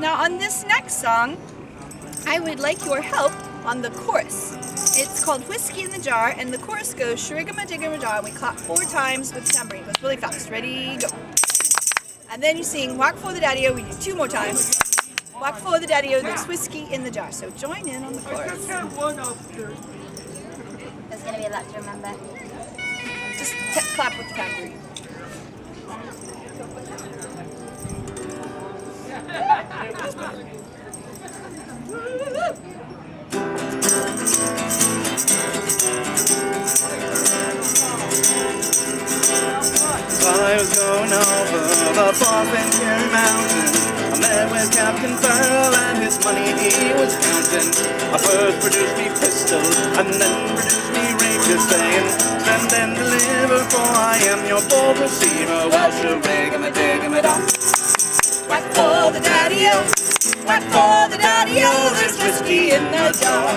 Now on this next song, I would like your help on the chorus. It's called Whiskey in the Jar, and the chorus goes shrigamadigamadah, and we clap 4 times with the tambourine. It goes really fast. Ready, go. And then you sing Whack for the Daddy-O, we do 2 more times. Whack for the Daddy-O, there's whiskey in the jar. So join in on the chorus. There's going to be a lot to remember. Just clap with the tambourine. I was going over the Boffin Mountain. I met with Captain Farrell and his money he was counting. I first produced me pistol and then produced me rapier, saying, "Stand and deliver, for I am your bold receiver." Well, shrigamaddigamadah, Whack for the Daddy-O, whack for the Daddy-O, there's whiskey in the jar.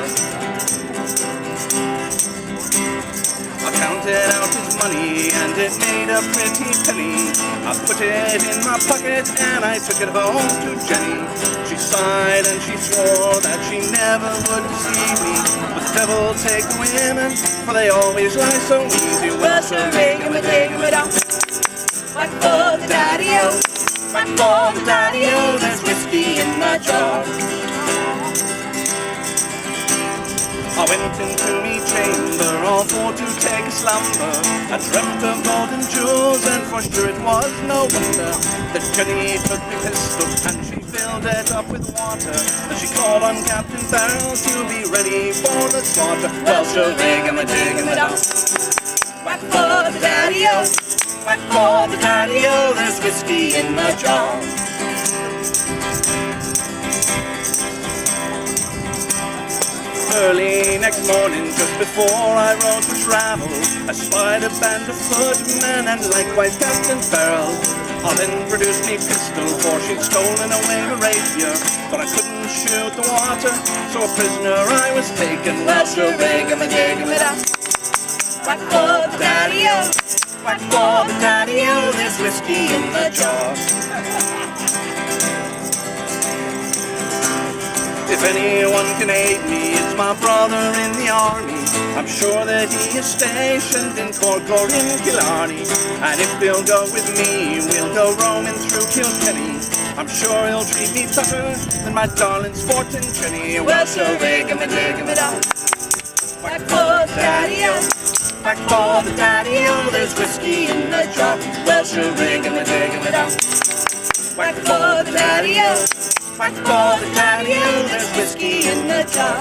I counted out his money and it made a pretty penny. I put it in my pocket and I took it home to Jenny. She sighed and she swore that she never would deceive me. But the devil take the women, for they always lie so easy. Well, shrigamaddigamadah, whack for the Daddy-O, whack for the Daddy-O, there's whiskey in the jar. I went into me chamber all for to take a slumber. I dreamt of gold and jewels, and for sure it was no wonder that Jenny took the pistol and she filled it up with water. Then she called on Captain Farrell to be ready for the slaughter. Well, shrigamaddigamadah, whack for the Daddy-O, whack for the Daddy-O, there's whiskey in the jar. Early next morning, just before I rose for travel, I spied a band of footmen and likewise Captain Farrell. I then produced me pistol, for she'd stolen away a rapier. But I couldn't shoot the water, so a prisoner I was taken. Well, shrigamaddigamadah, whack for the Daddy-O, whack for the Daddy-O, there's whiskey in the jar. If anyone can aid me, it's my brother in the army. I'm sure that he is stationed in Cork or in Killarney. And if he'll go with me, we'll go roaming through Kilkenny. I'm sure he'll treat me better than my darling sporting Jenny. Well, shrigamaddigamadah, whack for the Daddy-O, whack for the Daddy-O, there's whiskey in the jar. Well, shrigamaddigamadah, whack for the Daddy-O, whack for the Daddy-O, there's whiskey in the jar.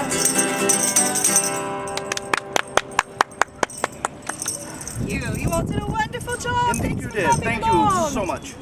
You all did a wonderful job. Indeed Thanks you for did. coming Thank along. you so much.